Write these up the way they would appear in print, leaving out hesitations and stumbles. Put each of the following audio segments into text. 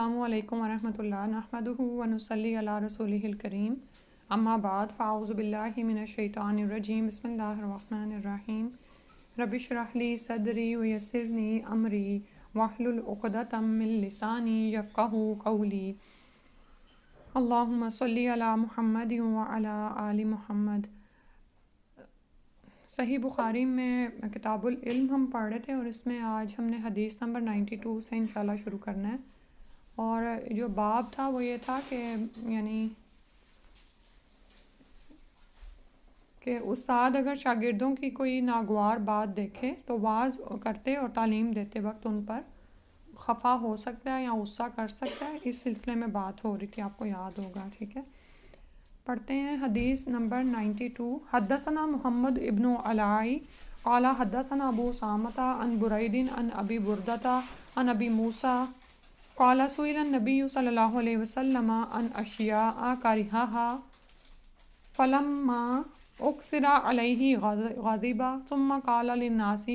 السلام علیکم ورحمۃ اللہ نحمدہ ونصلی علی رسولہ الکریم اما بعد فاعوذ باللہ من الشیطان الرجیم بسم اللہ الرحمن الرحیم رب اشرح لی صدری ویسرنی امری واحلل عقدۃ من لسانی یفقہوا قولی اللہم صلی علی محمد وعلی آل محمد۔ صحیح بخاری میں کتاب العلم ہم پڑھ رہے تھے اور اس میں آج ہم نے حدیث نمبر 92 سے انشاءاللہ شروع کرنا ہے، اور جو باب تھا وہ یہ تھا کہ استاد اگر شاگردوں کی کوئی ناگوار بات دیکھے تو واعظ کرتے اور تعلیم دیتے وقت ان پر خفا ہو سکتا ہے یا غصہ کر سکتا ہے۔ اس سلسلے میں بات ہو رہی تھی، آپ کو یاد ہوگا، ٹھیک ہے۔ پڑھتے ہیں حدیث نمبر 92۔ حدثنا محمد ابن علائی قال حدثنا ابو اسامہ عن برید عن ابی بردۃ عن ابی موسیٰ قال سئل النبی صلی اللہ علیہ وسلم عن اشیاء کرہہا فلما اکثر علیہ غضب ثم قال للناس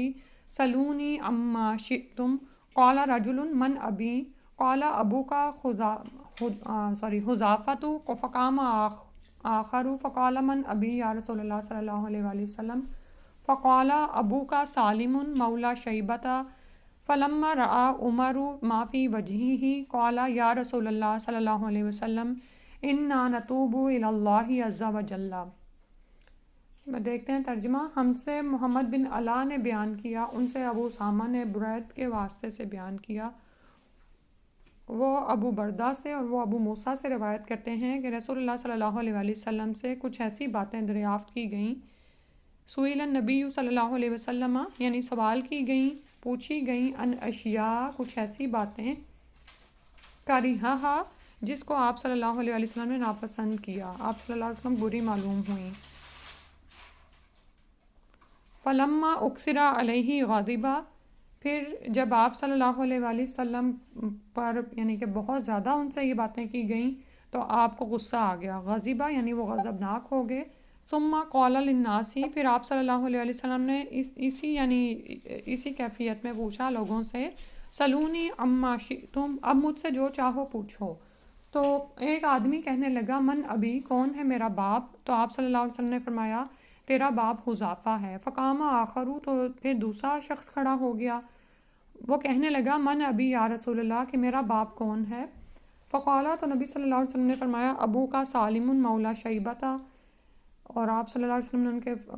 سلونی عما شئتم قال رجل من ابی قال ابوک حذافۃ فقام آخر فقال من ابی یا رسول اللہ صلی اللہ علیہ وآلہ وسلم فقال ابوک سالم مولا شیبۃ فلما رأى عمر ما فی وجہہ قال یا رسول اللہ صلی اللہ علیہ وسلم انا نتوب الی اللہ عز وجل۔ دیکھتے ہیں ترجمہ۔ ہم سے محمد بن علا نے بیان کیا، ان سے ابو اسامہ نے برید کے واسطے سے بیان کیا، وہ ابو بردہ سے اور وہ ابو موسیٰ سے روایت کرتے ہیں کہ رسول اللہ صلی اللہ علیہ وآلہ وسلم سے کچھ ایسی باتیں دریافت کی گئیں، سئل النبی صلی اللہ علیہ وسلم یعنی سوال کی گئیں، پوچھی گئیں، ان اشیاء کچھ ایسی باتیں، کرہہا جس کو آپ صلی اللہ علیہ وسلم نے ناپسند کیا، آپ صلی اللہ علیہ وسلم بری معلوم ہوئیں۔ فلما اکثر علیہ غضبہ، پھر جب آپ صلی اللہ علیہ وآلہ وسلم پر یعنی کہ بہت زیادہ ان سے یہ باتیں کی گئیں تو آپ کو غصہ آ گیا، غضبہ یعنی وہ غضبناک ہو گئے۔ ثم قال للناس، پھر آپ صلی اللہ علیہ وسلم نے اسی کیفیت میں پوچھا لوگوں سے، سلونی عما شئتم، اب مجھ سے جو چاہو پوچھو۔ تو ایک آدمی کہنے لگا من ابی، کون ہے میرا باپ؟ تو آپ صلی اللہ علیہ وسلم نے فرمایا تیرا باپ حذافہ ہے۔ فقام آخر، تو پھر دوسرا شخص کھڑا ہو گیا، وہ کہنے لگا من ابی یا رسول اللہ، کہ میرا باپ کون ہے؟ فقالا، تو نبی صلی اللہ علیہ وسلم نے فرمایا ابو کا سالم مولا شیبۃ، اور آپ صلی اللہ علیہ وسلم نے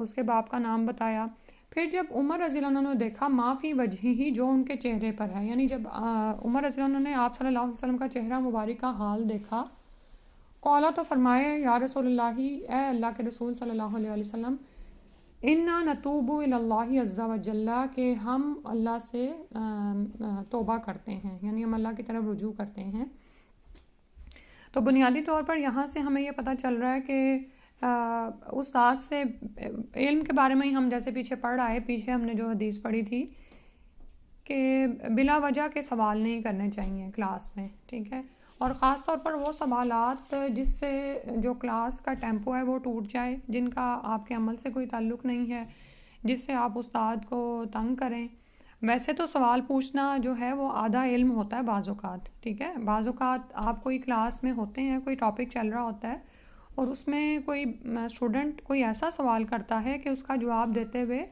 اس کے باپ کا نام بتایا۔ پھر جب عمر رضی اللہ عنہ نے دیکھا ما فی وجہہ، جو ان کے چہرے پر ہے، یعنی جب عمر رضی اللہ عنہ نے آپ صلی اللہ علیہ وسلم کا چہرہ مبارک کا حال دیکھا، قالا، تو فرمایا یا رسول اللہ، اے اللہ کے رسول صلی اللہ علیہ وسلم، انا نتوب الی اللہ عز وجل، کہ ہم اللہ سے توبہ کرتے ہیں، یعنی ہم اللہ کی طرف رجوع کرتے ہیں۔ تو بنیادی طور پر یہاں سے ہمیں یہ پتہ چل رہا ہے کہ استاد سے علم کے بارے میں ہی ہم جیسے پیچھے پڑھ آئے، پیچھے ہم نے جو حدیث پڑھی تھی کہ بلا وجہ کے سوال نہیں کرنے چاہیے کلاس میں، ٹھیک ہے، اور خاص طور پر وہ سوالات جس سے جو کلاس کا ٹیمپو ہے وہ ٹوٹ جائے، جن کا آپ کے عمل سے کوئی تعلق نہیں ہے، جس سے آپ استاد کو تنگ کریں۔ ویسے تو سوال پوچھنا جو ہے وہ آدھا علم ہوتا ہے بعض اوقات، ٹھیک ہے، بعض اوقات آپ کوئی کلاس میں ہوتے ہیں، کوئی ٹاپک چل رہا ہوتا ہے اور اس میں کوئی اسٹوڈنٹ کوئی ایسا سوال کرتا ہے کہ اس کا جواب دیتے ہوئے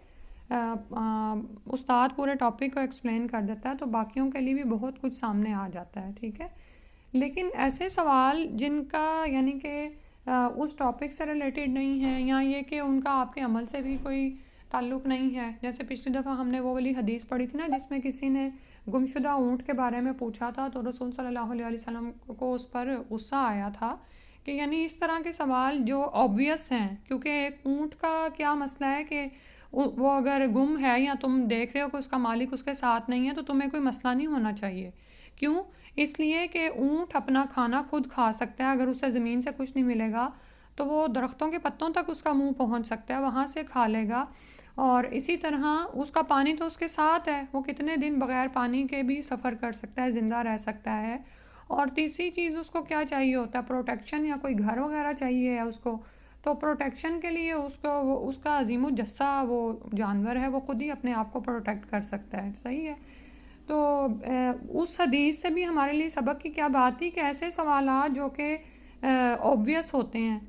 استاد پورے ٹاپک کو ایکسپلین کر دیتا ہے، تو باقیوں کے لیے بھی بہت کچھ سامنے آ جاتا ہے، ٹھیک ہے۔ لیکن ایسے سوال جن کا یعنی کہ اس ٹاپک سے ریلیٹڈ نہیں ہے، یا یہ کہ ان کا آپ کے عمل سے بھی کوئی تعلق نہیں ہے، جیسے پچھلی دفعہ ہم نے وہ والی حدیث پڑھی تھی نا جس میں کسی نے گمشدہ اونٹ کے بارے میں پوچھا تھا تو رسول صلی اللہ علیہ وسلم کو اس پر غصہ آیا تھا، کہ یعنی اس طرح کے سوال جو آبویس ہیں، کیونکہ ایک اونٹ کا کیا مسئلہ ہے کہ وہ اگر گم ہے یا تم دیکھ رہے ہو کہ اس کا مالک اس کے ساتھ نہیں ہے تو تمہیں کوئی مسئلہ نہیں ہونا چاہیے۔ کیوں؟ اس لیے کہ اونٹ اپنا کھانا خود کھا سکتا ہے، اگر اسے زمین سے کچھ نہیں ملے گا تو وہ درختوں کے پتوں تک اس کا منہ پہنچ سکتا ہے، وہاں سے کھا لے گا، اور اسی طرح اس کا پانی تو اس کے ساتھ ہے، وہ کتنے دن بغیر پانی کے بھی سفر کر سکتا ہے، زندہ رہ سکتا ہے۔ اور تیسری چیز اس کو کیا چاہیے ہوتا ہے، پروٹیکشن، یا کوئی گھر وغیرہ چاہیے ہے اس کو، تو پروٹیکشن کے لیے اس کا عظیم الجثہ وہ جانور ہے، وہ خود ہی اپنے آپ کو پروٹیکٹ کر سکتا ہے، صحیح ہے۔ تو اس حدیث سے بھی ہمارے لیے سبق کی کیا بات تھی کہ ایسے سوالات جو کہ اوبویس ہوتے ہیں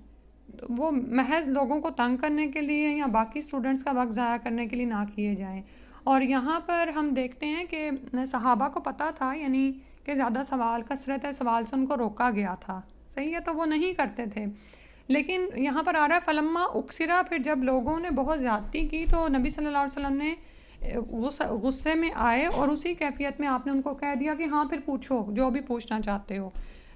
وہ محض لوگوں کو تنگ کرنے کے لیے یا باقی اسٹوڈنٹس کا وقت ضائع کرنے کے لیے نہ کیے جائیں. اور یہاں پر ہم دیکھتے ہیں کہ صحابہ کو پتہ تھا یعنی کہ زیادہ سوال کثرت سوال سے ان کو روکا گیا تھا. صحیح ہے, تو وہ نہیں کرتے تھے. لیکن یہاں پر آ رہا ہے فلما اکسرا, پھر جب لوگوں نے بہت زیادتی کی تو نبی صلی اللہ علیہ وسلم نے غصے میں آئے اور اسی کیفیت میں آپ نے ان کو کہہ دیا کہ ہاں پھر پوچھو جو بھی پوچھنا چاہتے ہو.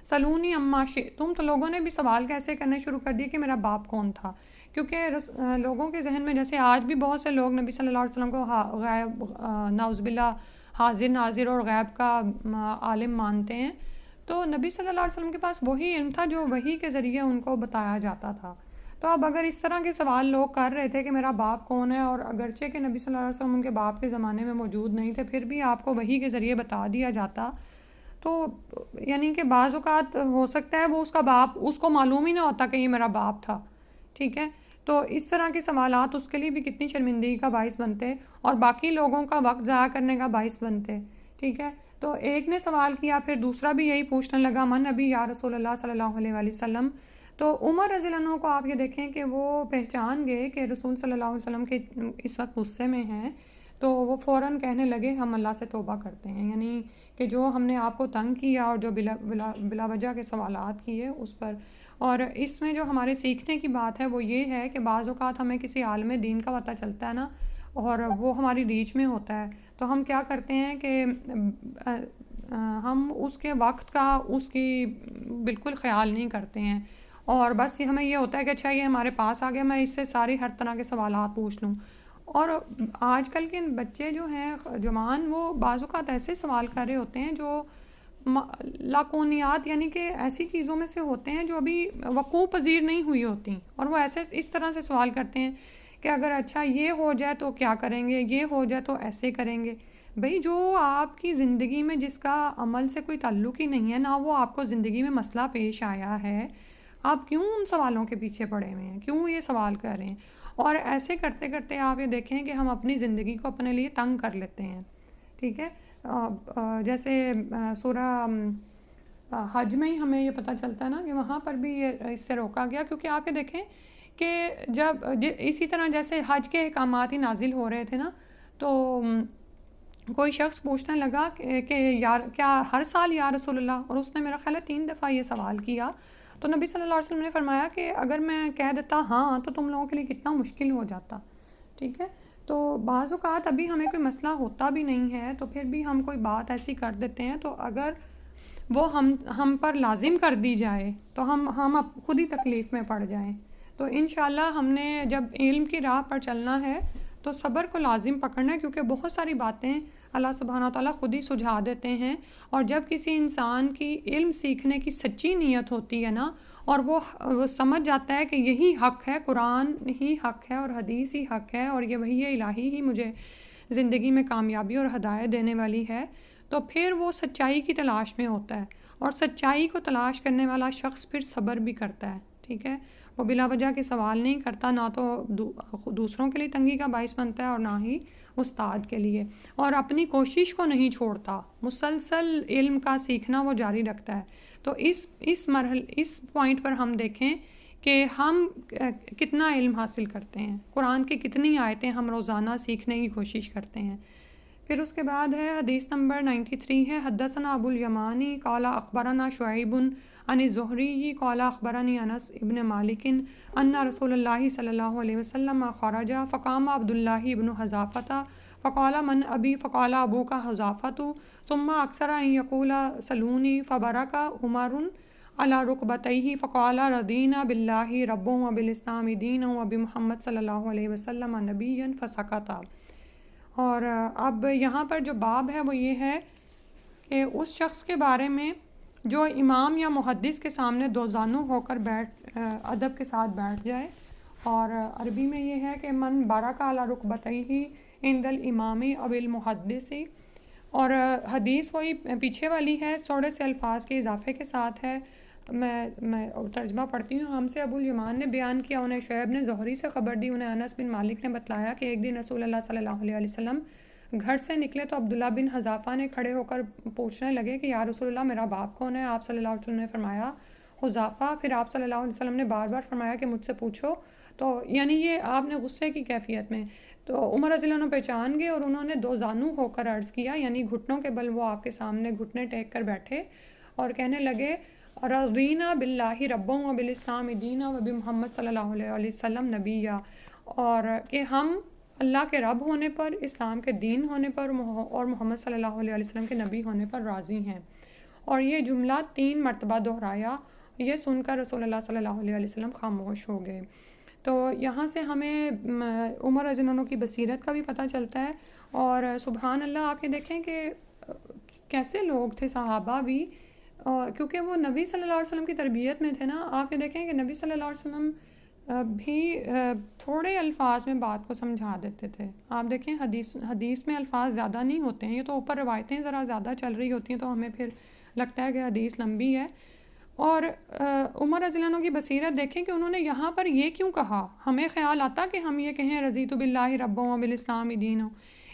سلونی اما شئتم, تو لوگوں نے بھی سوال کیسے کرنے شروع کر دیے کہ میرا باپ کون تھا. کیونکہ لوگوں کے ذہن میں جیسے آج بھی بہت سے لوگ نبی صلی اللہ علیہ وسلم کو غیب نعوذ باللہ حاضر ناظر اور غیب کا عالم مانتے ہیں, تو نبی صلی اللہ علیہ وسلم کے پاس وہی علم تھا جو وحی کے ذریعے ان کو بتایا جاتا تھا. تو اب اگر اس طرح کے سوال لوگ کر رہے تھے کہ میرا باپ کون ہے, اور اگرچہ کہ نبی صلی اللہ علیہ وسلم ان کے باپ کے زمانے میں موجود نہیں تھے, پھر بھی آپ کو وحی کے ذریعے بتا دیا جاتا, تو یعنی کہ بعض اوقات ہو سکتا ہے وہ اس کا باپ اس کو معلوم ہی نہ ہوتا کہ یہ میرا باپ تھا. ٹھیک ہے, تو اس طرح کے سوالات اس کے لیے بھی کتنی شرمندگی کا باعث بنتے اور باقی لوگوں کا وقت ضائع کرنے کا باعث بنتے. ٹھیک ہے, تو ایک نے سوال کیا, پھر دوسرا بھی یہی پوچھنے لگا من نبی یا رسول اللہ صلی اللہ علیہ وآلہ وسلم. تو عمر رضی اللہ عنہ کو آپ یہ دیکھیں کہ وہ پہچان گئے کہ رسول صلی اللہ علیہ وسلم کے اس وقت غصے میں ہیں, تو وہ فوراً کہنے لگے ہم اللہ سے توبہ کرتے ہیں, یعنی کہ جو ہم نے آپ کو تنگ کیا اور جو بلا وجہ کے سوالات کیے اس پر. اور اس میں جو ہمارے سیکھنے کی بات ہے وہ یہ ہے کہ بعض اوقات ہمیں کسی عالم دین کا پتہ چلتا ہے نا, اور وہ ہماری ریچ میں ہوتا ہے, تو ہم کیا کرتے ہیں کہ ہم اس کے وقت کا اس کی بالکل خیال نہیں کرتے ہیں, اور بس ہمیں یہ ہوتا ہے کہ اچھا یہ ہمارے پاس آ گیا, میں اس سے ساری ہر طرح کے سوالات پوچھ لوں. اور آج کل کے بچے جو ہیں جوان, وہ بعض اوقات ایسے سوال کر رہے ہوتے ہیں جو لاکونیات یعنی کہ ایسی چیزوں میں سے ہوتے ہیں جو ابھی وقوع پذیر نہیں ہوئی ہوتی, اور وہ ایسے اس طرح سے سوال کرتے ہیں کہ اگر اچھا یہ ہو جائے تو کیا کریں گے, یہ ہو جائے تو ایسے کریں گے. بھئی جو آپ کی زندگی میں جس کا عمل سے کوئی تعلق ہی نہیں ہے, نہ وہ آپ کو زندگی میں مسئلہ پیش آیا ہے, آپ کیوں ان سوالوں کے پیچھے پڑے ہوئے ہیں, کیوں یہ سوال کر رہے ہیں. اور ایسے کرتے کرتے آپ یہ دیکھیں کہ ہم اپنی زندگی کو اپنے لیے تنگ کر لیتے ہیں. ٹھیک ہے, جیسے سورہ حج میں ہی ہمیں یہ پتہ چلتا ہے نا کہ وہاں پر بھی یہ اس سے روکا گیا, کیونکہ آپ یہ دیکھیں کہ جب اسی طرح جیسے حج کے احکامات ہی نازل ہو رہے تھے نا, تو کوئی شخص پوچھنے لگا کہ یار کیا ہر سال یا رسول اللہ, اور اس نے میرا خیال ہے 3 دفعہ یہ سوال کیا. تو نبی صلی اللہ علیہ وسلم نے فرمایا کہ اگر میں کہہ دیتا ہاں تو تم لوگوں کے لیے کتنا مشکل ہو جاتا. ٹھیک ہے, تو بعض اوقات ابھی ہمیں کوئی مسئلہ ہوتا بھی نہیں ہے تو پھر بھی ہم کوئی بات ایسی کر دیتے ہیں, تو اگر وہ ہم پر لازم کر دی جائے تو ہم خود ہی تکلیف میں پڑ جائیں. تو انشاءاللہ ہم نے جب علم کی راہ پر چلنا ہے تو صبر کو لازم پکڑنا ہے, کیونکہ بہت ساری باتیں اللہ سبحانہ وتعالیٰ خود ہی سجھا دیتے ہیں. اور جب کسی انسان کی علم سیکھنے کی سچی نیت ہوتی ہے نا, اور وہ سمجھ جاتا ہے کہ یہی حق ہے, قرآن ہی حق ہے اور حدیث ہی حق ہے, اور یہ وحی الہی ہی مجھے زندگی میں کامیابی اور ہدایت دینے والی ہے, تو پھر وہ سچائی کی تلاش میں ہوتا ہے, اور سچائی کو تلاش کرنے والا شخص پھر صبر بھی کرتا ہے. ٹھیک ہے, وہ بلا وجہ کے سوال نہیں کرتا, نہ تو دوسروں کے لیے تنگی کا باعث بنتا ہے اور نہ ہی استاد کے لیے, اور اپنی کوشش کو نہیں چھوڑتا, مسلسل علم کا سیکھنا وہ جاری رکھتا ہے. تو اس پوائنٹ پر ہم دیکھیں کہ ہم کتنا علم حاصل کرتے ہیں, قرآن کی کتنی آیتیں ہم روزانہ سیکھنے کی کوشش کرتے ہیں. پھر اس کے بعد ہے حدیث نمبر 93 ہے, حدثنا ابو الیمانی قال اخبرنا شعیب عن الزہری قال اخبرنی انس ابن مالک ان رسول اللہ صلی اللہ علیہ وسلم خرج فقام عبداللہ ابن حذافہ فقال من ابی فقال ابو کا حذافۃ ثم اکثر ان یقول سلونی فبرک عمر علی رکبتیہ فقال رضینا باللہ رب وبالاسلام دینا وبمحمد صلی اللہ علیہ وسلم نبیا فسکت. اور اب یہاں پر جو باب ہے وہ یہ ہے کہ اس شخص کے بارے میں جو امام یا محدث کے سامنے دو زانو ہو کر ادب کے ساتھ بیٹھ جائے, اور عربی میں یہ ہے کہ من بارک علی رکبتیہ عند الامام او المحدث. اور حدیث وہی پیچھے والی ہے, تھوڑے سے الفاظ کے اضافے کے ساتھ ہے. میں ترجمہ پڑھتی ہوں. ہم سے ابو الیمان نے بیان کیا, انہیں شعیب نے زہری سے خبر دی, انہیں انس بن مالک نے بتلایا کہ ایک دن رسول اللہ صلی اللہ علیہ وسلم گھر سے نکلے تو عبداللہ بن حذافہ نے کھڑے ہو کر پوچھنے لگے کہ یا رسول اللہ میرا باپ کون ہے؟ آپ صلی اللہ علیہ وسلم نے فرمایا حذافہ. پھر آپ صلی اللہ علیہ وسلم نے بار بار فرمایا کہ مجھ سے پوچھو. تو یعنی یہ آپ نے غصے کی کیفیت میں تو عمر رضی اللہ عنہ پہچان گئے اور انہوں نے دو زانو ہو کر عرض کیا، یعنی گھٹنوں کے بل وہ آپ کے سامنے گھٹنے ٹیک کر بیٹھے اور کہنے لگے رضینا باللہ ربا و بالاسلام دینا و بمحمد صلی اللہ علیہ وسلم نبیہ، اور کہ ہم اللہ کے رب ہونے پر، اسلام کے دین ہونے پر اور محمد صلی اللہ علیہ وسلم کے نبی ہونے پر راضی ہیں. اور یہ جملہ 3 مرتبہ دہرایا. یہ سن کر رسول اللہ صلی اللہ علیہ وسلم خاموش ہو گئے. تو یہاں سے ہمیں عمر رضی اللہ عنہ کی بصیرت کا بھی پتہ چلتا ہے. اور سبحان اللہ آپ یہ دیکھیں کہ کیسے لوگ تھے صحابہ بھی، کیونکہ وہ نبی صلی اللہ علیہ وسلم کی تربیت میں تھے نا. آپ یہ دیکھیں کہ نبی صلی اللہ علیہ وسلم بھی تھوڑے الفاظ میں بات کو سمجھا دیتے تھے. آپ دیکھیں حدیث میں الفاظ زیادہ نہیں ہوتے ہیں، یہ تو اوپر روایتیں ذرا زیادہ چل رہی ہوتی ہیں تو ہمیں پھر لگتا ہے کہ حدیث لمبی ہے. اور عمر رضی اللہ عنہ کی بصیرت دیکھیں کہ انہوں نے یہاں پر یہ کیوں کہا. ہمیں خیال آتا کہ ہم یہ کہیں رضیت باللہ ربا و بالاسلام دین.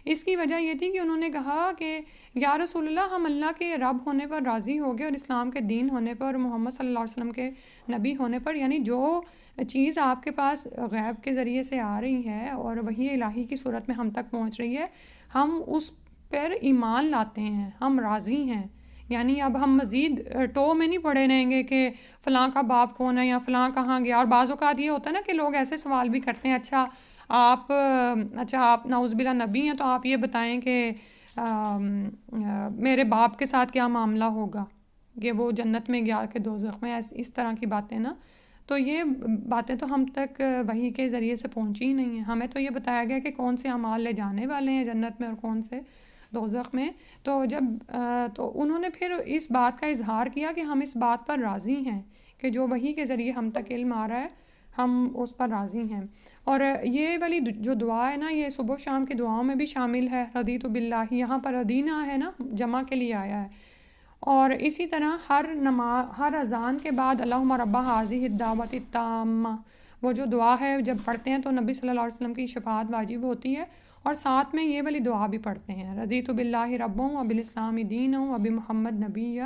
اس کی وجہ یہ تھی کہ انہوں نے کہا کہ یا رسول اللہ ہم اللہ کے رب ہونے پر راضی ہو گئے اور اسلام کے دین ہونے پر، محمد صلی اللہ علیہ وسلم کے نبی ہونے پر. یعنی جو چیز آپ کے پاس غیب کے ذریعے سے آ رہی ہے اور وحی الہی کی صورت میں ہم تک پہنچ رہی ہے، ہم اس پر ایمان لاتے ہیں، ہم راضی ہیں. یعنی اب ہم مزید ٹو میں نہیں پڑے رہیں گے کہ فلاں کا باپ کون ہے یا فلاں کہاں گیا. اور بعض اوقات یہ ہوتا ہے نا کہ لوگ ایسے سوال بھی کرتے ہیں، اچھا آپ نعوذ باللہ نبی ہیں تو آپ یہ بتائیں کہ میرے باپ کے ساتھ کیا معاملہ ہوگا کہ وہ جنت میں گیا کہ دوزخ میں، اس طرح کی باتیں نا. تو یہ باتیں تو ہم تک وحی کے ذریعے سے پہنچی ہی نہیں ہیں. ہمیں تو یہ بتایا گیا کہ کون سے اعمال لے جانے والے ہیں جنت میں اور کون سے دوزخ میں. تو تو انہوں نے پھر اس بات کا اظہار کیا کہ ہم اس بات پر راضی ہیں کہ جو وحی کے ذریعے ہم تک علم آ رہا ہے ہم اس پر راضی ہیں. اور یہ والی جو دعا ہے نا، یہ صبح و شام کی دعاؤں میں بھی شامل ہے. رضیت باللہ، یہاں پر ردینا ہے نا، جمع کے لیے آیا ہے. اور اسی طرح ہر اذان کے بعد اللہم رب ہذہ الدعوۃ التامہ، وہ جو دعا ہے جب پڑھتے ہیں تو نبی صلی اللہ علیہ وسلم کی شفاعت واجب ہوتی ہے. اور ساتھ میں یہ والی دعا بھی پڑھتے ہیں، رضیت باللہ ربا و بالاسلام دینا و بمحمد نبیہ.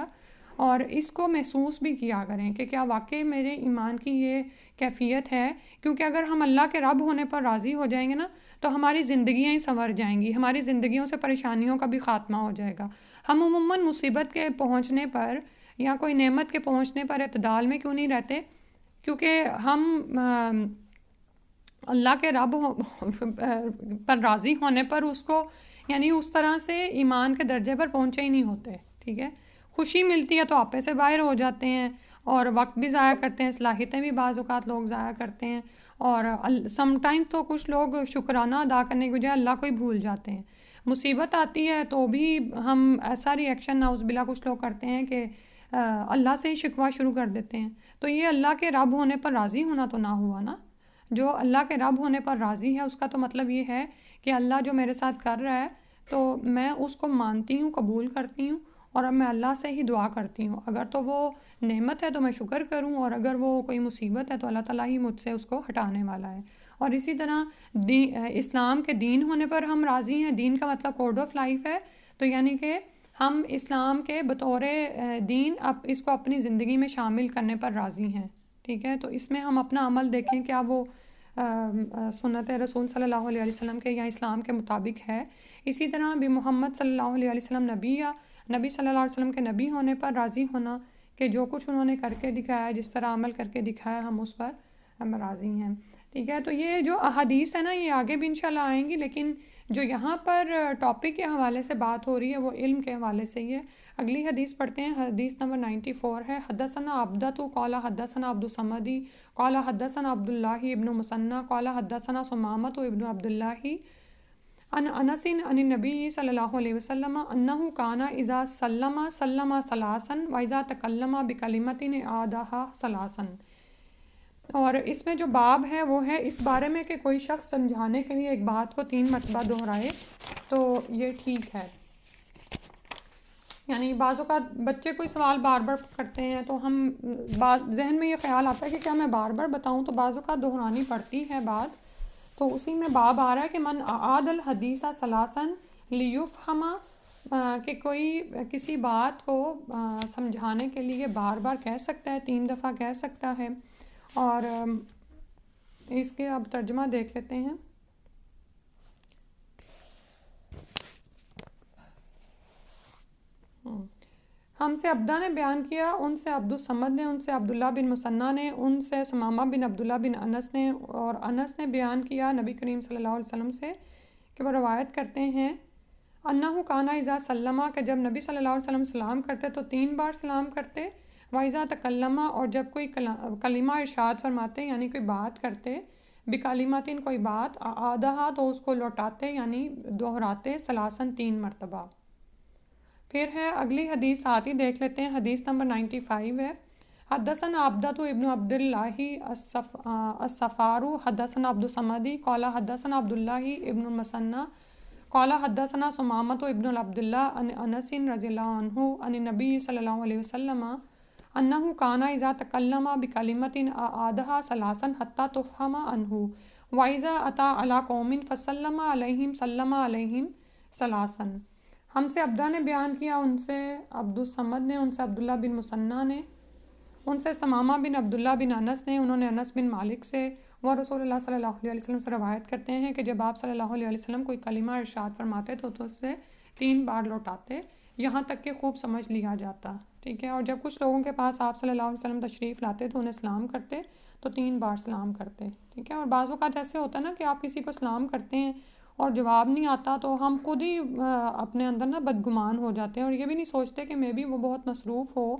اور اس کو محسوس بھی کیا کریں کہ کیا واقعی میرے ایمان کی یہ کیفیت ہے. کیونکہ اگر ہم اللہ کے رب ہونے پر راضی ہو جائیں گے نا تو ہماری زندگیاں ہی سنور جائیں گی، ہماری زندگیوں سے پریشانیوں کا بھی خاتمہ ہو جائے گا. ہم عموماً مصیبت کے پہنچنے پر یا کوئی نعمت کے پہنچنے پر اعتدال میں کیوں نہیں رہتے؟ کیونکہ ہم اللہ کے رب پر راضی ہونے پر اس کو یعنی اس طرح سے ایمان کے درجے پر پہنچے ہی نہیں ہوتے. ٹھیک ہے، خوشی ملتی ہے تو آپے سے باہر ہو جاتے ہیں اور وقت بھی ضائع کرتے ہیں، صلاحیتیں بھی بعض اوقات لوگ ضائع کرتے ہیں. اور سم ٹائم تو کچھ لوگ شکرانہ ادا کرنے کی بجائے اللہ کو ہی بھول جاتے ہیں. مصیبت آتی ہے تو بھی ہم ایسا ری ایکشن نعوذ باللہ کچھ لوگ کرتے ہیں کہ اللہ سے ہی شکوہ شروع کر دیتے ہیں. تو یہ اللہ کے رب ہونے پر راضی ہونا تو نہ ہوا نا. جو اللہ کے رب ہونے پر راضی ہے اس کا تو مطلب یہ ہے کہ اللہ جو میرے ساتھ کر رہا ہے تو میں اس کو مانتی ہوں، قبول کرتی ہوں اور اب میں اللہ سے ہی دعا کرتی ہوں. اگر تو وہ نعمت ہے تو میں شکر کروں، اور اگر وہ کوئی مصیبت ہے تو اللہ تعالیٰ ہی مجھ سے اس کو ہٹانے والا ہے. اور اسی طرح اسلام کے دین ہونے پر ہم راضی ہیں. دین کا مطلب کوڈ آف لائف ہے، تو یعنی کہ ہم اسلام کے بطور دین اب اس کو اپنی زندگی میں شامل کرنے پر راضی ہیں. ٹھیک ہے، تو اس میں ہم اپنا عمل دیکھیں کیا وہ سنت رسول صلی اللہ علیہ وسلم کے یا اسلام کے مطابق ہے. اسی طرح بھی محمد صلی اللہ علیہ وسلم نبی صلی اللہ علیہ وسلم کے نبی ہونے پر راضی ہونا کہ جو کچھ انہوں نے کر کے دکھایا، جس طرح عمل کر کے دکھایا، ہم اس پر ہم راضی ہیں. ٹھیک ہے، تو یہ جو احادیث ہے نا یہ آگے بھی انشاءاللہ آئیں گی، لیکن جو یہاں پر ٹاپک کے حوالے سے بات ہو رہی ہے وہ علم کے حوالے سے ہی ہے. اگلی حدیث پڑھتے ہیں. حدیث نمبر 94 ہے. حدثنا عبدۃ قال حدثنا عبد الصمد قال حدثنا عبد اللہ ابن مثنى قال حدثنا ثمامۃ ابن عبد اللہ عن انس عن النبی صلی اللہ علیہ وسلم انہ کان اذا سلم ثلاثا واذا تکلم بکلمۃ اعادها ثلاثا. اور اس میں جو باب ہے وہ ہے اس بارے میں کہ کوئی شخص سمجھانے کے لیے ایک بات کو 3 مرتبہ دہرائے تو یہ ٹھیک ہے. یعنی بعض اوقات بچے کوئی سوال بار بار کرتے ہیں تو ہم ذہن میں یہ خیال آتا ہے کہ کیا میں بار بار بتاؤں، تو بعض اوقات دہرانی پڑتی ہے بات. تو اسی میں باب آ رہا ہے کہ من اعاد الحدیث ثلاثا لیفہما کہ کوئی کسی بات کو سمجھانے کے لیے بار بار کہہ سکتا ہے، 3 دفعہ کہہ سکتا ہے. اور اس کے اب ترجمہ دیکھ لیتے ہیں. ہم سے عبدہ نے بیان کیا، ان سے عبد الصمد نے، ان سے عبداللہ بن مثنیٰ نے، ان سے ثمامہ بن عبداللہ بن انس نے، اور انس نے بیان کیا نبی کریم صلی اللہ علیہ وسلم سے کہ وہ روایت کرتے ہیں انہو کانا اذا سلمہ کہ جب نبی صلی اللہ علیہ وسلم سلام کرتے تو 3 بار سلام کرتے. وَإِذَا تَكَلَّمَ اور جب کوئی کلمہ ارشاد فرماتے یعنی کوئی بات کرتے، بکلماتن کوئی بات، اعادہا تو اس کو لوٹاتے یعنی دہراتے، ثلاثاً 3 مرتبہ. پھر ہے اگلی حدیث ساتھ ہی دیکھ لیتے ہیں. حدیث نمبر 95 ہے. حدثنا عبدۃ ابن عبد اللہ الصفار حدثنا عبد الصمد قال حدثنا عبد اللہ ابن المثنى قال حدثنا ثمامۃ ابن عبد اللہ عن انس رضی اللہ عنہ عن النبی صلی اللہ علیہ وسلم انہ کان اذا تکلم بکلمۃ اعادہا ثلاثا حتیٰ تفہم عنہ واذا اتی علی قوم فسلم علیہم سلم علیہم ثلاثا. ہم سے عبدہ نے بیان کیا، ان سے عبد الصمد نے، ان سے عبداللہ بن مثنیٰ نے، ان سے ثمامہ بن عبداللہ بن انس نے، انہوں نے انس بن مالک سے، وہ رسول اللہ صلی اللہ علیہ وسلم سے روایت کرتے ہیں کہ جب آپ صلی اللہ علیہ وسلم کوئی کلمہ ارشاد فرماتے تو اس سے 3 بار لوٹاتے یہاں تک کہ خوب سمجھ لیا جاتا. ٹھیک ہے. اور جب کچھ لوگوں کے پاس آپ صلی اللہ علیہ وسلم تشریف لاتے تو انہیں سلام کرتے تو 3 بار سلام کرتے. ٹھیک ہے. اور بعض اوقات ایسے ہوتا ہے نا کہ آپ کسی کو سلام کرتے ہیں اور جواب نہیں آتا تو ہم خود ہی اپنے اندر نا بدگمان ہو جاتے ہیں اور یہ بھی نہیں سوچتے کہ میں بھی وہ بہت مصروف ہو،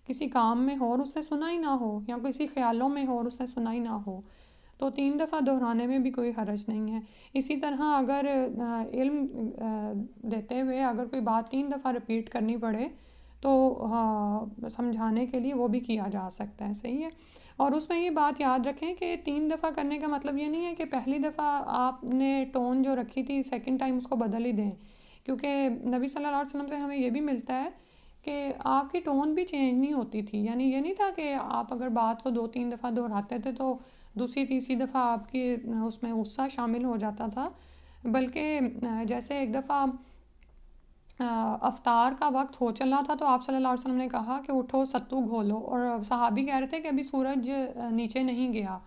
کسی کام میں ہو اور اس نے سنا ہی نہ ہو، یا کسی خیالوں میں ہو اور اس نے سنا ہی نہ ہو. تو 3 دفعہ دہرانے میں بھی کوئی حرج نہیں ہے. اسی طرح اگر علم دیتے ہوئے اگر کوئی بات 3 دفعہ رپیٹ کرنی پڑے تو سمجھانے کے لیے وہ بھی کیا جا سکتا ہے. صحیح ہے. اور اس میں یہ بات یاد رکھیں کہ 3 دفعہ کرنے کا مطلب یہ نہیں ہے کہ پہلی دفعہ آپ نے ٹون جو رکھی تھی سیکنڈ ٹائم اس کو بدل ہی دیں، کیونکہ نبی صلی اللہ علیہ وسلم سے ہمیں یہ بھی ملتا ہے کہ آپ کی ٹون بھی چینج نہیں ہوتی تھی. یعنی یہ نہیں تھا کہ آپ اگر بات کو 2-3 دفعہ دہراتے تھے تو دوسری تیسری دفعہ آپ کی اس میں غصہ شامل ہو جاتا تھا، بلکہ جیسے ایک دفعہ افطار کا وقت ہو چلا تھا تو آپ صلی اللہ علیہ وسلم نے کہا کہ اٹھو ستو گھولو، اور صحابی کہہ رہے تھے کہ ابھی سورج نیچے نہیں گیا،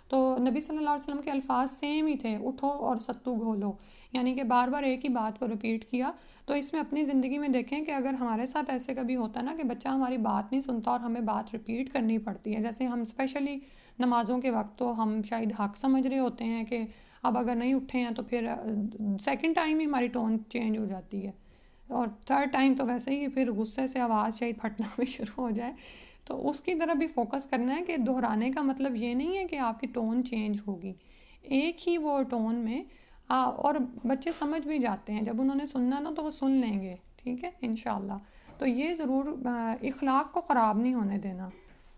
تو نبی صلی اللہ علیہ وسلم کے الفاظ سیم ہی تھے، اٹھو اور ستو گھولو، یعنی کہ بار بار ایک ہی بات کو رپیٹ کیا. تو اس میں اپنی زندگی میں دیکھیں کہ اگر ہمارے ساتھ ایسے کبھی ہوتا ہے نا کہ بچہ ہماری بات نہیں سنتا اور ہمیں بات رپیٹ کرنی پڑتی ہے، جیسے ہم اسپیشلی نمازوں کے وقت تو ہم شاید حق سمجھ رہے ہوتے ہیں کہ اب اگر نہیں اٹھے ہیں تو پھر سیکنڈ ٹائم ہی ہماری ٹون چینج ہو جاتی ہے، اور 3rd ٹائم تو ویسے ہی پھر غصے سے آواز شاید پھٹنا بھی شروع ہو جائے. تو اس کی طرف بھی فوکس کرنا ہے کہ دہرانے کا مطلب یہ نہیں ہے کہ آپ کی ٹون چینج ہوگی، ایک ہی وہ ٹون میں اور بچے سمجھ بھی جاتے ہیں، جب انہوں نے سننا نا تو وہ سن لیں گے. ٹھیک ہے انشاءاللہ. تو یہ ضرور اخلاق کو خراب نہیں ہونے دینا،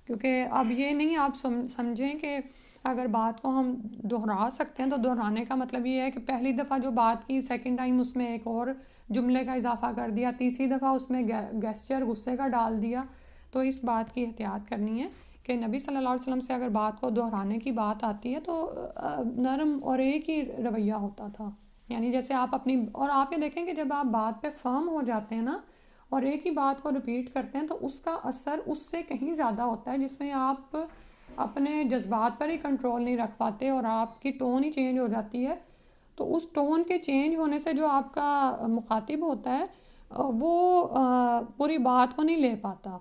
کیونکہ اب یہ نہیں آپ سمجھیں کہ اگر بات کو ہم دہرا سکتے ہیں تو دہرانے کا مطلب یہ ہے کہ پہلی دفعہ جو بات کی سیکنڈ ٹائم اس میں ایک اور جملے کا اضافہ کر دیا، تیسری دفعہ اس میں گیسچر غصے کا ڈال دیا. تو اس بات کی احتیاط کرنی ہے کہ نبی صلی اللہ علیہ وسلم سے اگر بات کو دہرانے کی بات آتی ہے تو نرم اور ایک ہی رویہ ہوتا تھا. یعنی جیسے آپ اپنی، اور آپ یہ دیکھیں کہ جب آپ بات پہ فرم ہو جاتے ہیں نا اور ایک ہی بات کو رپیٹ کرتے ہیں تو اس کا اثر اس سے کہیں زیادہ ہوتا ہے، جس میں آپ اپنے جذبات پر ہی کنٹرول نہیں رکھ پاتے اور آپ کی ٹون ہی چینج ہو جاتی ہے. تو اس ٹون کے چینج ہونے سے جو آپ کا مخاطب ہوتا ہے وہ پوری بات کو نہیں لے پاتا.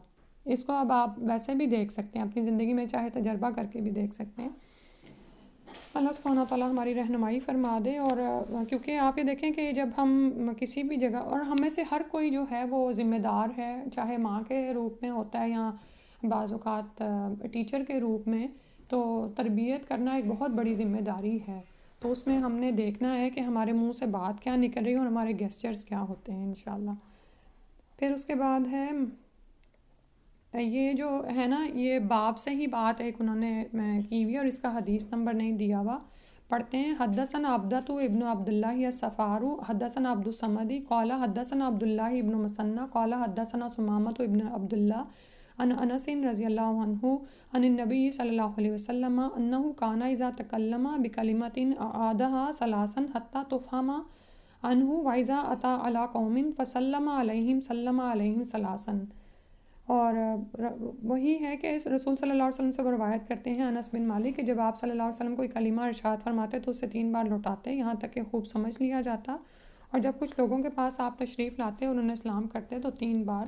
اس کو اب آپ ویسے بھی دیکھ سکتے ہیں اپنی زندگی میں، چاہے تجربہ کر کے بھی دیکھ سکتے ہیں. اللہ سبحانہ تعالیٰ ہماری رہنمائی فرما دے. اور کیونکہ آپ یہ دیکھیں کہ جب ہم کسی بھی جگہ، اور ہم میں سے ہر کوئی جو ہے وہ ذمہ دار ہے، چاہے ماں کے روپ میں ہوتا ہے یا بعض اوقات ٹیچر کے روپ میں، تو تربیت کرنا ایک بہت بڑی ذمہ داری ہے. تو اس میں ہم نے دیکھنا ہے کہ ہمارے منہ سے بات کیا نکل رہی ہے اور ہمارے گیسچرز کیا ہوتے ہیں انشاءاللہ. پھر اس کے بعد ہے یہ جو ہے نا، یہ باب سے ہی بات ایک انہوں نے کی ہوئی اور اس کا حدیث نمبر نہیں دیا ہوا. پڑھتے ہیں. حدثنا عبدۃ ابن عبداللہ الصفار حدثنا عبد الصمد قال حدثنا عبداللہ ابن مثنى قال حدثنا ثمامۃ ابن عبداللہ عن انس رضی اللہ عنہ عن النبی صلی اللہ علیہ وسلم انہ کان اذا تکلم بکلمۃ اعادہا ثلاثا حتی تفہم عنہ وَإِذَا أَتَى عَلَىٰ قَوْمٍ فَسَلَّمَ عَلَيْهِمْ سَلَّمَ عَلَيْهِمْ ثَلَاثًا۔ اور وہی ہے کہ رسول صلی اللہ علیہ وسلم سے وہ روایت کرتے ہیں انس بن مالک کہ جب آپ صلی اللہ علیہ وسلم کوئی کلمہ ارشاد فرماتے تو اسے 3 بار لوٹاتے یہاں تک کہ خوب سمجھ لیا جاتا، اور جب کچھ لوگوں کے پاس آپ تشریف لاتے اور انہیں سلام کرتے تو 3 بار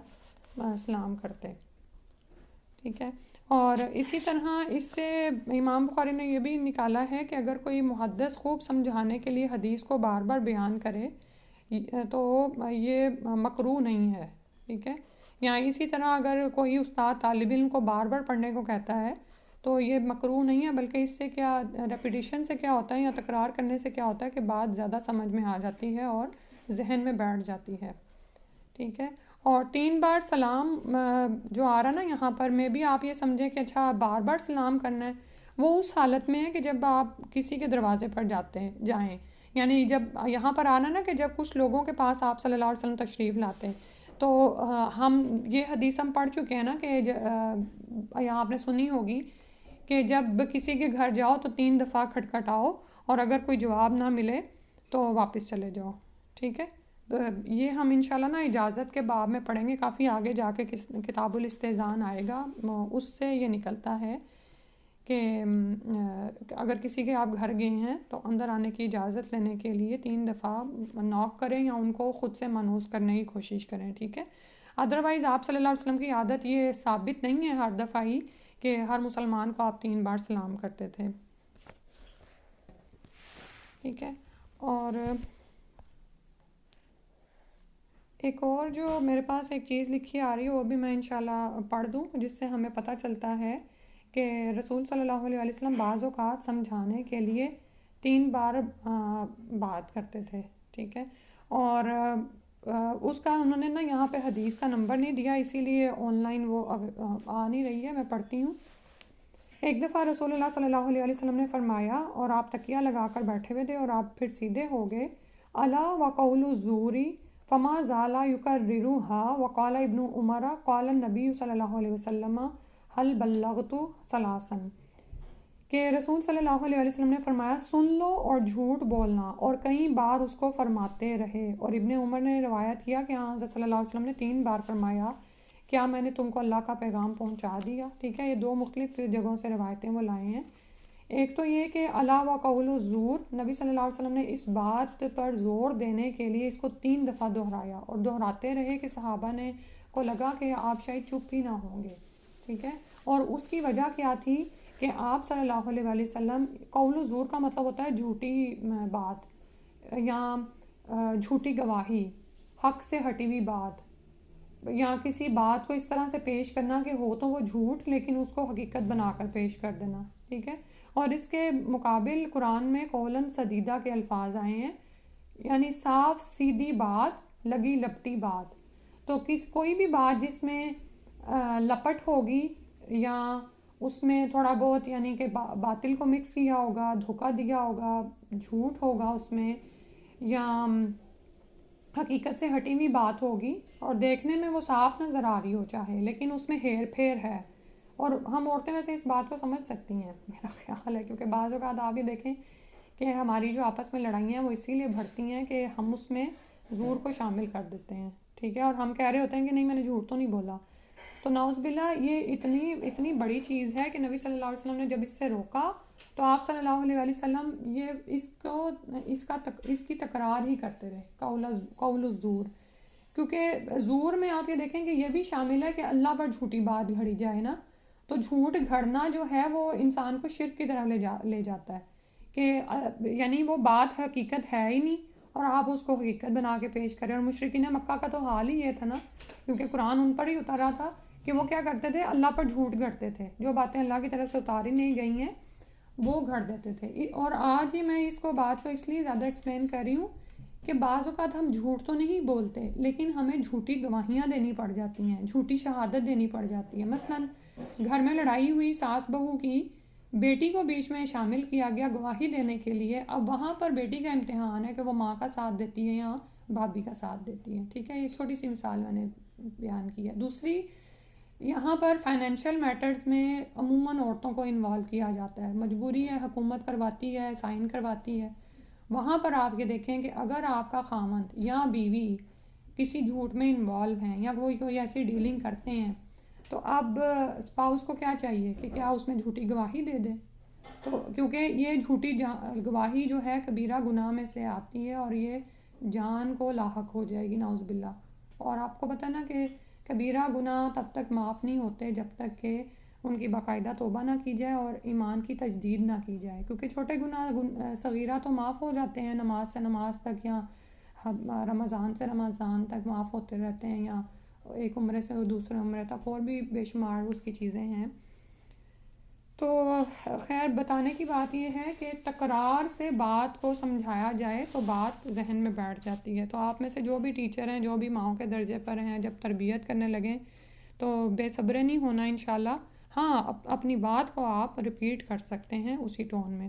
سلام کرتے، ٹھیک ہے۔ اور اسی طرح اس سے امام بخاری نے یہ بھی نکالا ہے کہ اگر کوئی محدث خوب سمجھانے کے لیے حدیث کو بار بار بیان کرے تو یہ مکروہ نہیں ہے، ٹھیک ہے۔ یا اسی طرح اگر کوئی استاد طالب علم کو بار بار پڑھنے کو کہتا ہے تو یہ مکروہ نہیں ہے، بلکہ اس سے کیا ریپیٹیشن سے کیا ہوتا ہے یا تکرار کرنے سے کیا ہوتا ہے کہ بات زیادہ سمجھ میں آ جاتی ہے اور ذہن میں بیٹھ جاتی ہے، ٹھیک ہے۔ اور 3 بار سلام جو آ رہا نا یہاں پر میں بھی آپ یہ سمجھیں کہ اچھا بار بار سلام کرنا ہے، وہ اس حالت میں ہے کہ جب آپ کسی کے دروازے پر جائیں، یعنی جب یہاں پر آنا نا کہ جب کچھ لوگوں کے پاس آپ صلی اللہ علیہ وسلم تشریف لاتے ہیں تو ہم یہ حدیث ہم پڑھ چکے ہیں نا کہ یہاں آپ نے سنی ہوگی کہ جب کسی کے گھر جاؤ تو 3 دفعہ کھٹکھٹاؤ اور اگر کوئی جواب نہ ملے تو واپس چلے جاؤ، ٹھیک ہے۔ یہ ہم انشاءاللہ نا اجازت کے باب میں پڑھیں گے، کافی آگے جا کے کتاب الاستئذان آئے گا، اس سے یہ نکلتا ہے کہ اگر کسی کے آپ گھر گئے ہیں تو اندر آنے کی اجازت لینے کے لیے 3 دفعہ نوک کریں یا ان کو خود سے مانوس کرنے کی کوشش کریں، ٹھیک ہے۔ ادروائز آپ صلی اللہ علیہ وسلم کی عادت یہ ثابت نہیں ہے ہر دفعہ ہی کہ ہر مسلمان کو آپ 3 بار سلام کرتے تھے، ٹھیک ہے۔ اور ایک اور جو میرے پاس ایک چیز لکھی آ رہی ہے وہ بھی میں انشاءاللہ پڑھ دوں، جس سے ہمیں پتہ چلتا ہے کہ رسول صلی اللہ علیہ وسلم بعض اوقات سمجھانے کے لیے 3 بار بات کرتے تھے، ٹھیک ہے۔ اور اس کا انہوں نے نا یہاں پہ حدیث کا نمبر نہیں دیا، اسی لیے آن لائن وہ آ نہیں رہی ہے، میں پڑھتی ہوں۔ ایک دفعہ رسول اللہ صلی اللہ علیہ وسلم نے فرمایا اور آپ تکیہ لگا کر بیٹھے ہوئے تھے اور آپ پھر سیدھے ہو گئے، الا وقول الزوری فما زال یکررها وقال ابن عمر قال النبی صلی اللہ علیہ وسلم هل بلغت ثلاثا، کہ رسول صلی اللہ علیہ وسلم نے فرمایا سن لو اور جھوٹ بولنا، اور کئی بار اس کو فرماتے رہے، اور ابن عمر نے روایت کیا کہ حضرت صلی اللہ علیہ وسلم نے 3 بار فرمایا کیا میں نے تم کو اللہ کا پیغام پہنچا دیا، ٹھیک ہے۔ یہ 2 مختلف جگہوں سے روایتیں وہ لائے ہیں۔ ایک تو یہ کہ الا وقول الزور، نبی صلی اللہ علیہ وسلم نے اس بات پر زور دینے کے لیے اس کو 3 دفعہ دہرایا اور دہراتے رہے کہ صحابہ نے کو لگا کہ آپ شاید چپ ہی نہ ہوں گے، ٹھیک ہے۔ اور اس کی وجہ کیا تھی کہ آپ صلی اللہ علیہ وسلم، قول الزور کا مطلب ہوتا ہے جھوٹی بات یا جھوٹی گواہی، حق سے ہٹی ہوئی بات، یا کسی بات کو اس طرح سے پیش کرنا کہ ہو تو وہ جھوٹ لیکن اس کو حقیقت بنا کر پیش کر دینا، ٹھیک ہے۔ اور اس کے مقابل قرآن میں قولاً سدیدہ کے الفاظ آئے ہیں، یعنی صاف سیدھی بات، لگی لپٹی بات۔ تو کوئی بھی بات جس میں لپٹ ہوگی یا اس میں تھوڑا بہت یعنی کہ باطل کو مکس کیا ہوگا، دھوکہ دیا ہوگا، جھوٹ ہوگا اس میں، یا حقیقت سے ہٹی ہوئی بات ہوگی اور دیکھنے میں وہ صاف نظر آ رہی ہو چاہے لیکن اس میں ہیر پھیر ہے، اور ہم عورتیں ویسے اس بات کو سمجھ سکتی ہیں میرا خیال ہے، کیونکہ بعض اوقات آپ ہی دیکھیں کہ ہماری جو آپس میں لڑائیاں ہیں وہ اسی لیے بڑھتی ہیں کہ ہم اس میں زور کو شامل کر دیتے ہیں، ٹھیک ہے، اور ہم کہہ رہے ہوتے ہیں کہ نہیں میں نے جھوٹ تو نہیں بولا۔ تو نعوذ باللہ یہ اتنی بڑی چیز ہے کہ نبی صلی اللہ علیہ وسلم نے جب اس سے روکا تو آپ صلی اللہ علیہ وسلم یہ اس کی تکرار ہی کرتے رہے، قول الزور، کیونکہ زور میں آپ یہ دیکھیں کہ یہ بھی شامل ہے کہ اللہ پر جھوٹی بات گھڑی جائے نا، تو جھوٹ گھڑنا جو ہے وہ انسان کو شرک کی طرف لے جاتا ہے کہ یعنی وہ بات حقیقت ہے ہی نہیں اور آپ اس کو حقیقت بنا کے پیش کریں۔ اور مشرکین مکہ کا تو حال ہی یہ تھا نا، کیونکہ قرآن ان پر ہی اترا تھا کہ وہ کیا کرتے تھے، اللہ پر جھوٹ گھڑتے تھے، جو باتیں اللہ کی طرف سے اتاری نہیں گئی ہیں وہ گھڑ دیتے تھے۔ اور آج ہی میں اس کو بات کو اس لیے زیادہ ایکسپلین کر رہی ہوں کہ بعض اوقات ہم جھوٹ تو نہیں بولتے لیکن ہمیں جھوٹی گواہیاں دینی پڑ جاتی ہیں، جھوٹی شہادت دینی پڑ جاتی ہے۔ مثلاً گھر میں لڑائی ہوئی ساس بہو کی، بیٹی کو بیچ میں شامل کیا گیا گواہی دینے کے لیے، اب وہاں پر بیٹی کا امتحان ہے کہ وہ ماں کا ساتھ دیتی ہے یا بھابھی کا ساتھ دیتی ہے، ٹھیک ہے۔ ایک چھوٹی سی مثال میں نے بیان کی ہے۔ دوسری، یہاں پر فائنینشیل میٹرز میں عموماً عورتوں کو انوالو کیا جاتا ہے، مجبوری ہے، حکومت کرواتی ہے، سائن کرواتی ہے، وہاں پر آپ یہ دیکھیں کہ اگر آپ کا خاوند یا بیوی کسی جھوٹ میں انوالو ہیں یا کوئی ایسی ڈیلنگ کرتے ہیں، تو اب اسپاؤس کو کیا چاہیے کہ کیا اس میں جھوٹی گواہی دے دے. تو کیونکہ یہ جھوٹی گواہی جو ہے کبیرہ گناہ میں سے آتی ہے اور یہ جان کو لاحق ہو جائے گی نعوذ باللہ. اور آپ کو پتہ نا کہ کبیرہ گناہ تب تک معاف نہیں ہوتے جب تک کہ ان کی باقاعدہ توبہ نہ کی جائے اور ایمان کی تجدید نہ کی جائے. کیونکہ چھوٹے گناہ صغیرہ تو معاف ہو جاتے ہیں، نماز سے نماز تک یا رمضان سے رمضان تک معاف ہوتے رہتے ہیں، یا ایک عمرے سے دوسرے عمرے تک، اور بھی بے شمار اس کی چیزیں ہیں. تو خیر بتانے کی بات یہ ہے کہ تکرار سے بات کو سمجھایا جائے تو بات ذہن میں بیٹھ جاتی ہے. تو آپ میں سے جو بھی ٹیچر ہیں، جو بھی ماؤں کے درجے پر ہیں، جب تربیت کرنے لگیں تو بے صبرے نہیں ہونا انشاءاللہ. ہاں اپنی بات کو آپ ریپیٹ کر سکتے ہیں اسی ٹون میں.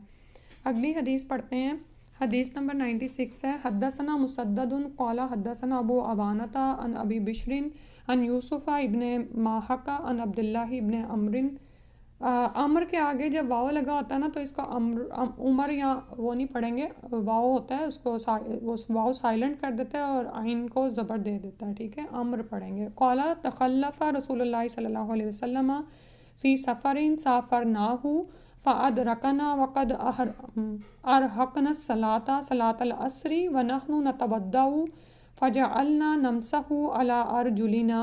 اگلی حدیث پڑھتے ہیں. حدیث نمبر 96 ہے. حدثنا مسدد قال حدثنا ابو عوانۃ عن ابی بشر عن یوسف ابن ماحقہ عن عبداللہ ابن عمر کے آگے جب واو لگا ہوتا ہے نا تو اس کو عمر یا وہ نہیں پڑھیں گے، واو ہوتا ہے اس کو وہ واو سائلنٹ کر دیتا ہے اور عین کو زبر دے دیتا ہے، ٹھیک ہے. عمر پڑھیں گے. قال تخلف رسول اللہ صلی اللہ علیہ وسلم فی سفر سافرناہ فادرکنا وقد ارحقنا الصلاۃ صلاۃ العصر ونحن نتودع فجعلنا نمسح علی ارجلنا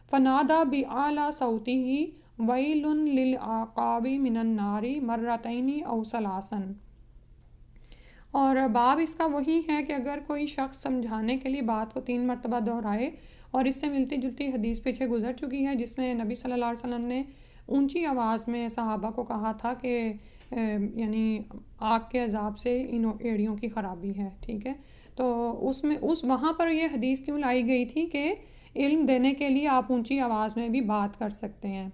فنادى بأعلى صوته ویل للعقاب من النار مرتين او ثلاثا. اور باب اس کا وہی ہے کہ اگر کوئی شخص سمجھانے کے لیے بات کو 3 مرتبہ دہرائے، اور اس سے ملتی جلتی حدیث پیچھے گزر چکی ہے جس میں نبی صلی اللہ علیہ وسلم نے اونچی آواز میں صحابہ کو کہا تھا کہ یعنی آگ کے عذاب سے ان ایڑیوں کی خرابی ہے، ٹھیک ہے. تو اس وہاں پر یہ حدیث کیوں لائی گئی تھی کہ علم دینے کے لیے آپ اونچی آواز میں بھی بات کر سکتے ہیں.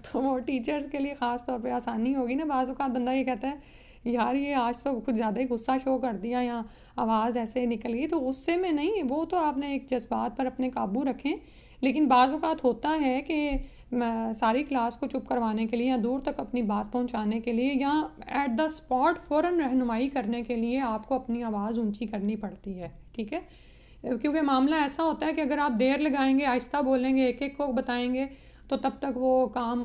تو وہ ٹیچرز کے لیے خاص طور پہ آسانی ہوگی نا. بعض اوقات بندہ یہ کہتا ہے یار یہ آج تو کچھ زیادہ ہی غصہ شو کر دیا یا آواز ایسے نکل گئی، تو غصے میں نہیں، وہ تو آپ نے ایک جذبات پر اپنے قابو رکھیں. لیکن بعض اوقات ہوتا ہے کہ ساری کلاس کو چپ کروانے کے لیے یا دور تک اپنی بات پہنچانے کے لیے یا ایٹ دا اسپاٹ فوراً رہنمائی کرنے کے لیے آپ کو اپنی آواز اونچی کرنی پڑتی ہے، ٹھیک ہے. کیونکہ معاملہ ایسا ہوتا ہے کہ اگر آپ دیر لگائیں گے، آہستہ بولیں گے، ایک ایک کو بتائیں گے، تو تب تک وہ کام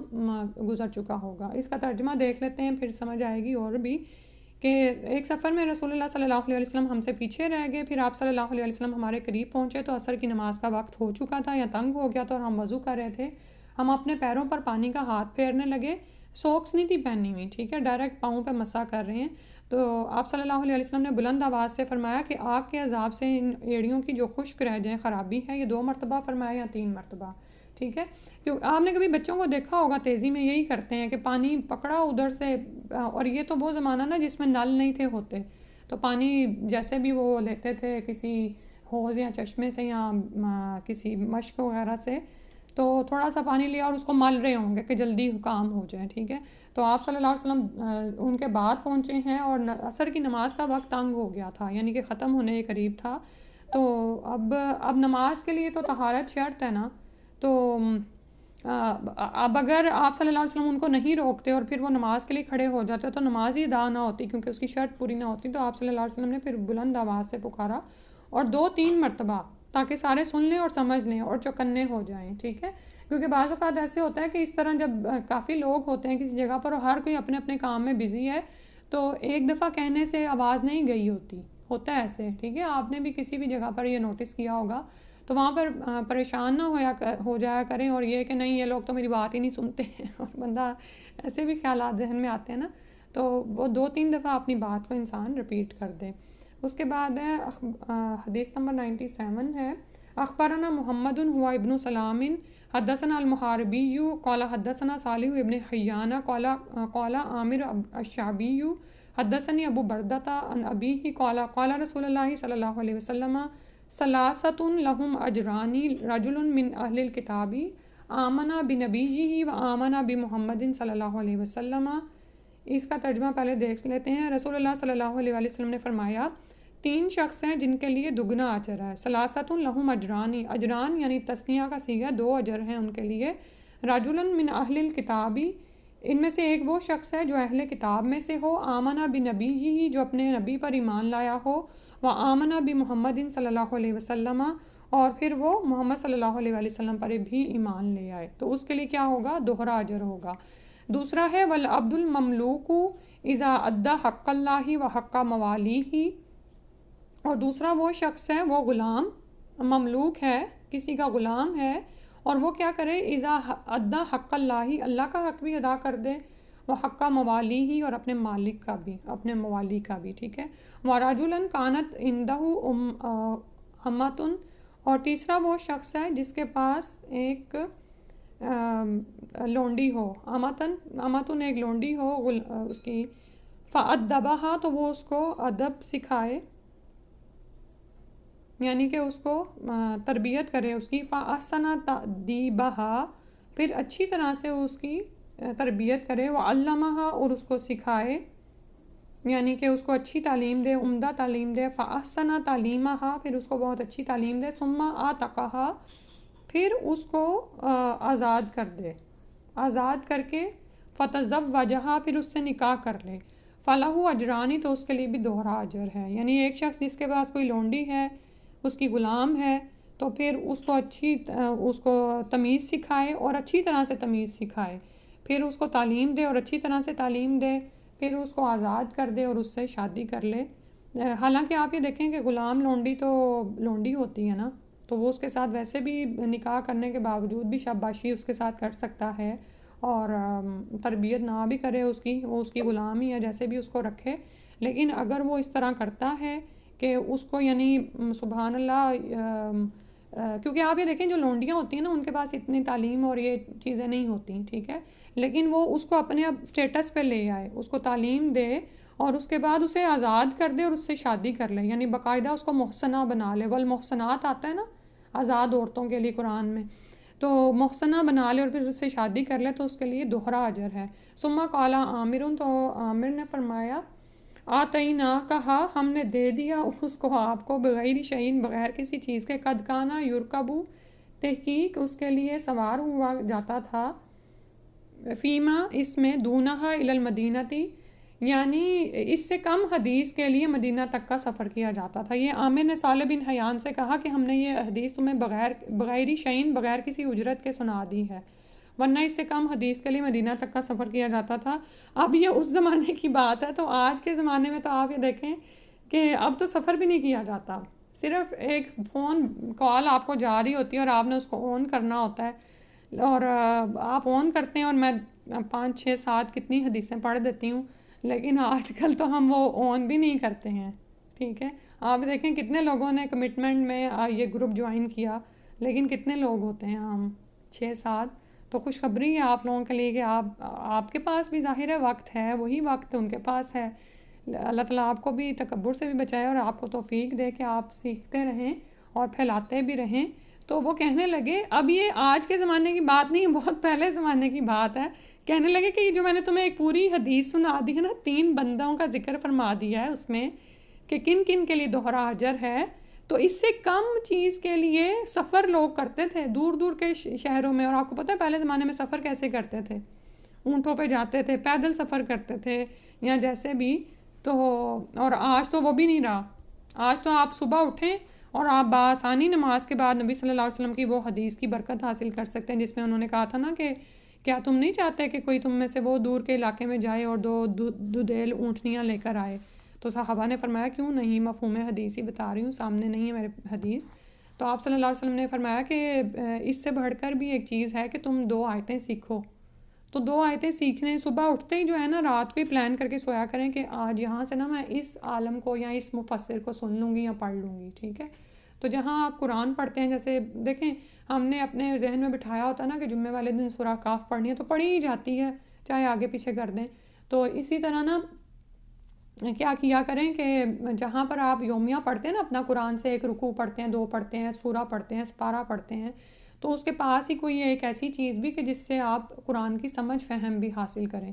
گزر چکا ہوگا. اس کا ترجمہ دیکھ لیتے ہیں پھر سمجھ آئے گی. اور بھی کہ ایک سفر میں رسول اللہ صلی اللہ علیہ وسلم ہم سے پیچھے رہ گئے، پھر آپ صلی اللہ علیہ وسلم ہمارے قریب پہنچے تو عصر کی نماز کا وقت ہو چکا تھا یا تنگ ہو گیا تو، اور ہم وضو کر رہے تھے. ہم اپنے پیروں پر پانی کا ہاتھ پھیرنے لگے. سوکس نہیں تھی پہنی ہوئی، ٹھیک ہے، ڈائریکٹ پاؤں پہ مسح کر رہے ہیں. تو آپ صلی اللہ علیہ وسلم نے بلند آواز سے فرمایا کہ آگ کے عذاب سے ان ایڑیوں کی جو خشک رہ جائیں خرابی ہے. یہ 2 مرتبہ فرمایا یا 3 مرتبہ، ٹھیک ہے. آپ نے کبھی بچوں کو دیکھا ہوگا تیزی میں یہی کرتے ہیں کہ پانی پکڑا ادھر سے، اور یہ تو وہ زمانہ نا جس میں نل نہیں تھے ہوتے، تو پانی جیسے بھی وہ لیتے تھے کسی حوض یا چشمے سے یا کسی مشک وغیرہ سے، تو تھوڑا سا پانی لیا اور اس کو مل رہے ہوں گے کہ جلدی کام ہو جائے، ٹھیک ہے. تو آپ صلی اللہ علیہ وسلم ان کے بعد پہنچے ہیں اور عصر کی نماز کا وقت تنگ ہو گیا تھا، یعنی کہ ختم ہونے کے قریب تھا. تو اب نماز کے لیے تو طہارت شرط ہے نا. تو اب اگر آپ صلی اللہ علیہ وسلم ان کو نہیں روکتے اور پھر وہ نماز کے لیے کھڑے ہو جاتے تو نماز ہی ادا نہ ہوتی کیونکہ اس کی شرط پوری نہ ہوتی. تو آپ صلی اللہ علیہ وسلم نے پھر بلند آواز سے پکارا اور 2-3 مرتبہ، تاکہ سارے سن لیں اور سمجھ لیں اور چوکنے ہو جائیں، ٹھیک ہے. کیونکہ بعض اوقات ایسے ہوتا ہے کہ اس طرح جب کافی لوگ ہوتے ہیں کسی جگہ پر اور ہر کوئی اپنے اپنے کام میں بزی ہے، تو ایک دفعہ کہنے سے آواز نہیں گئی ہوتا ہے ایسے، ٹھیک ہے. آپ نے بھی کسی بھی جگہ پر یہ نوٹس کیا ہوگا. تو وہاں پر پریشان نہ ہو جایا کریں اور یہ کہ نہیں یہ لوگ تو میری بات ہی نہیں سنتے ہیں اور بندہ ایسے بھی خیالات ذہن میں آتے ہیں نا. تو وہ 2-3 دفعہ اپنی بات کو انسان رپیٹ کر دے. اس کے بعد ہے حدیث نمبر 97 ہے. اخبرنا محمد هو ابن سلام حدثنا المحاربی قال حدثنا صالح ابن حیان قال عامر الشعبی حدثني ابو بردہ عن ابیہ قال رسول اللہ صلی اللہ علیہ وسلم ثلاثۃ لهم اجران رجل من اہل الکتاب آمن بنبیہ و آمن بمحمد صلی اللہ علیہ وسلم. اس کا ترجمہ پہلے دیکھ لیتے ہیں. رسول اللہ صلی اللہ علیہ وسلم نے فرمایا 3 شخص ہیں جن کے لیے دگنا اجر ہے. ثلاثۃ لهم اجران، اجران یعنی تثنیہ کا صیغہ 2 اجر ہیں ان کے لیے. رجل من اہل الکتاب، ان میں سے ایک وہ شخص ہے جو اہل کتاب میں سے ہو، آمنہ بنبی ہی، جو اپنے نبی پر ایمان لایا ہو، و آمنہ بمحمد صلی اللہ علیہ وسلم، اور پھر وہ محمد صلی اللہ علیہ وآلہ وسلم پر بھی ایمان لے آئے، تو اس کے لیے کیا ہوگا؟ دوہرا اجر ہوگا۔ دوسرا ہے والعبد المملوک اذا ادى حق اللہ و حق موالیہ، اور دوسرا وہ شخص ہے، وہ غلام مملوک ہے، کسی کا غلام ہے، اور وہ کیا کرے؟ اذا ادا حق اللہ، اللہ کا حق بھی ادا کر دے، وہ حق موالی ہی، اور اپنے مالک کا بھی، اپنے موالی کا بھی، ٹھیک ہے۔ وَرَجُلًا كَانَتْ عِنْدَهُ أَمَّةٌ، اور تیسرا وہ شخص ہے جس کے پاس ایک لونڈی ہو، امتن ایک لونڈی ہو اس کی، فَأَدَّبَهَا، تو وہ اس کو ادب سکھائے، یعنی کہ اس کو تربیت کرے اس کی، فَأَحْسَنَ تَأْدِيبَهَا، پھر اچھی طرح سے اس کی تربیت کرے، وَعَلَّمَهَا، اور اس کو سکھائے، یعنی کہ اس کو اچھی تعلیم دے، عمدہ تعلیم دے، فَأَحْسَنَ تَعْلِيمَهَا، پھر اس کو بہت اچھی تعلیم دے، ثُمَّ أَعْتَقَهَا، پھر اس کو آزاد کر دے، آزاد کر کے، فَتَزَوَّجَهَا، پھر اس سے نکاح کر لے، فَلَهُ أَجْرَانِ، تو اس کے لیے بھی دوہرا اجر ہے۔ یعنی ایک شخص جس کے پاس کوئی لونڈی ہے، اس کی غلام ہے، تو پھر اس کو اس کو تمیز سکھائے، اور اچھی طرح سے تمیز سکھائے، پھر اس کو تعلیم دے اور اچھی طرح سے تعلیم دے، پھر اس کو آزاد کر دے اور اس سے شادی کر لے۔ حالانکہ آپ یہ دیکھیں کہ غلام لونڈی تو لونڈی ہوتی ہے نا، تو وہ اس کے ساتھ ویسے بھی نکاح کرنے کے باوجود بھی شاباشی اس کے ساتھ کر سکتا ہے، اور تربیت نہ بھی کرے اس کی، وہ اس کی غلام ہی ہے، جیسے بھی اس کو رکھے، لیکن اگر وہ اس طرح کرتا ہے کہ اس کو، یعنی سبحان اللہ، کیونکہ آپ یہ دیکھیں جو لونڈیاں ہوتی ہیں نا، ان کے پاس اتنی تعلیم اور یہ چیزیں نہیں ہوتی، ٹھیک ہے، لیکن وہ اس کو اپنے اب اسٹیٹس پہ لے آئے، اس کو تعلیم دے، اور اس کے بعد اسے آزاد کر دے اور اس سے شادی کر لے، یعنی باقاعدہ اس کو محسنہ بنا لے، والمحسنات آتا ہے نا آزاد عورتوں کے لیے قرآن میں، تو محسنہ بنا لے اور پھر اس سے شادی کر لے، تو اس کے لیے دوہرا اجر ہے۔ ثم قال عامر، تو عامر نے فرمایا، آتینا، کہا ہم نے دے دیا اس کو، آپ کو، بغیر شعین، بغیر کسی چیز کے، قد کانا یرکبو، تحقیق اس کے لیے سوار ہوا جاتا تھا، فیما، اس میں، دونہا الی المدینتی، یعنی اس سے کم حدیث کے لیے مدینہ تک کا سفر کیا جاتا تھا۔ یہ عامر نے صالح بن حیان سے کہا کہ ہم نے یہ حدیث تمہیں بغیر شعین، بغیر کسی اجرت کے سنا دی ہے، ورنہ اس سے کم حدیث کے لیے مدینہ تک کا سفر کیا جاتا تھا۔ اب یہ اس زمانے کی بات ہے، تو آج کے زمانے میں تو آپ یہ دیکھیں کہ اب تو سفر بھی نہیں کیا جاتا، صرف ایک فون کال آپ کو جا رہی ہوتی ہے اور آپ نے اس کو آن کرنا ہوتا ہے، اور آپ آن کرتے ہیں، اور میں 5 6 7 کتنی حدیثیں پڑھ دیتی ہوں، لیکن آج کل تو ہم وہ آن بھی نہیں کرتے ہیں، ٹھیک ہے۔ آپ دیکھیں کتنے لوگوں نے کمٹمنٹ میں یہ گروپ جوائن کیا، لیکن کتنے لوگ ہوتے ہیں؟ ہم 6 7۔ تو خوشخبری ہے آپ لوگوں کے لیے کہ آپ کے پاس بھی ظاہر ہے وقت ہے، وہی وقت ان کے پاس ہے۔ اللہ تعالیٰ آپ کو بھی تکبر سے بھی بچائے اور آپ کو توفیق دے کہ آپ سیکھتے رہیں اور پھیلاتے بھی رہیں۔ تو وہ کہنے لگے، اب یہ آج کے زمانے کی بات نہیں، بہت پہلے زمانے کی بات ہے، کہنے لگے کہ یہ جو میں نے تمہیں ایک پوری حدیث سنا دی ہے نا، 3 بندوں کا ذکر فرما دیا ہے اس میں کہ کن کن کے لیے دوہرا اجر ہے، تو اس سے کم چیز کے لیے سفر لوگ کرتے تھے دور دور کے شہروں میں، اور آپ کو پتہ ہے پہلے زمانے میں سفر کیسے کرتے تھے؟ اونٹوں پہ جاتے تھے، پیدل سفر کرتے تھے، یا جیسے بھی، تو اور آج تو وہ بھی نہیں رہا۔ آج تو آپ صبح اٹھیں اور آپ بآسانی نماز کے بعد نبی صلی اللہ علیہ وسلم کی وہ حدیث کی برکت حاصل کر سکتے ہیں جس میں انہوں نے کہا تھا نا کہ کیا تم نہیں چاہتے کہ کوئی تم میں سے وہ دور کے علاقے میں جائے اور 2 دودیل اونٹنیاں لے کر آئے؟ تو صحابہ نے فرمایا کیوں نہیں، مفہوم حدیث ہی بتا رہی ہوں، سامنے نہیں ہے میرے حدیث۔ تو آپ صلی اللہ علیہ وسلم نے فرمایا کہ اس سے بڑھ کر بھی ایک چیز ہے کہ تم 2 آیتیں سیکھو، تو 2 آیتیں سیکھنے، صبح اٹھتے ہی جو ہے نا، رات کو ہی پلان کر کے سویا کریں کہ آج یہاں سے نا میں اس عالم کو یا اس مفسر کو سن لوں گی یا پڑھ لوں گی، ٹھیک ہے۔ تو جہاں آپ قرآن پڑھتے ہیں، جیسے دیکھیں ہم نے اپنے ذہن میں بٹھایا ہوتا ہے نا کہ جمعے والے دن سورہ کاف پڑھنی ہے، تو پڑھی ہی جاتی ہے، چاہے آگے پیچھے کر دیں۔ تو اسی طرح نا کیا کیا کریں کہ جہاں پر آپ یومیہ پڑھتے ہیں نا اپنا قرآن سے، 1 رکوع پڑھتے ہیں، 2 پڑھتے ہیں، سورہ پڑھتے ہیں، سپارہ پڑھتے ہیں، تو اس کے پاس ہی کوئی ایک ایسی چیز بھی کہ جس سے آپ قرآن کی سمجھ فہم بھی حاصل کریں۔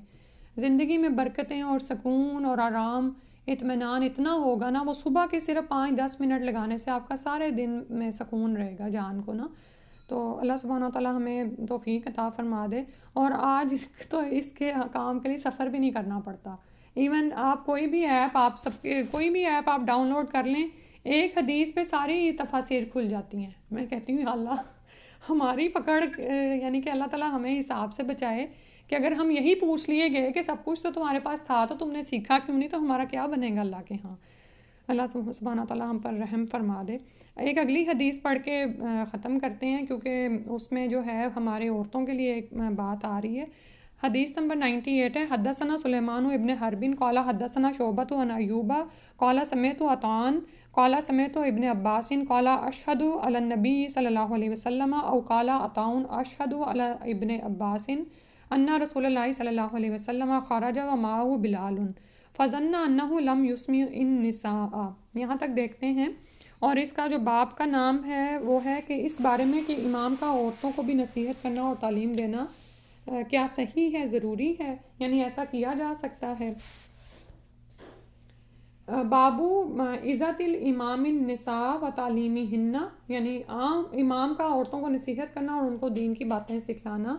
زندگی میں برکتیں اور سکون اور آرام، اطمینان اتنا ہوگا نا، وہ صبح کے صرف 5 10 منٹ لگانے سے آپ کا سارے دن میں سکون رہے گا جان کو نا۔ تو اللہ سبحانہ و تعالیٰ ہمیں توفیق عطا فرما دے. اور آج تو اس کے کام کے لیے سفر بھی نہیں کرنا پڑتا. ایون آپ کوئی بھی ایپ کوئی بھی ایپ آپ ڈاؤن لوڈ کر لیں، ایک حدیث پہ ساری تفاسیر کھل جاتی ہیں. میں کہتی ہوں اللہ ہماری پکڑ، یعنی کہ اللہ تعالیٰ ہمیں حساب سے بچائے کہ اگر ہم یہی پوچھ لیے گئے کہ سب کچھ تو تمہارے پاس تھا تو تم نے سیکھا کیوں نہیں، تو ہمارا کیا بنے گا اللہ کے ہاں. اللہ سبحانہ تعالیٰ ہم پر رحم فرما دے. ایک اگلی حدیث پڑھ کے ختم کرتے ہیں، کیونکہ اس میں جو ہے ہمارے عورتوں کے لیے ایک بات آ رہی ہے. حدیث نمبر 98 ہے. حدثنا سلیمان ابن حرب قال حدثنا شعبۃ عن ایوب قال سمعت عطان قال سمعت ابن عباس قال اشهد علی النبی صلی اللہ علیہ وسلم او قال عطاء اشهد علی ابن عباس ان رسول اللہ صلی اللہ علیہ وسلم خرج ومعه بلال فظن انه لم يسمع النساء. یہاں تک دیکھتے ہیں. اور اس کا جو باب کا نام ہے وہ ہے کہ اس بارے میں کہ امام کا عورتوں کو بھی نصیحت کرنا اور تعلیم دینا کیا صحیح ہے، ضروری ہے، یعنی ایسا کیا جا سکتا ہے. بابو عزت الامام النساء و تعلیمی ہننا، یعنی عام امام کا عورتوں کو نصیحت کرنا اور ان کو دین کی باتیں سکھلانا.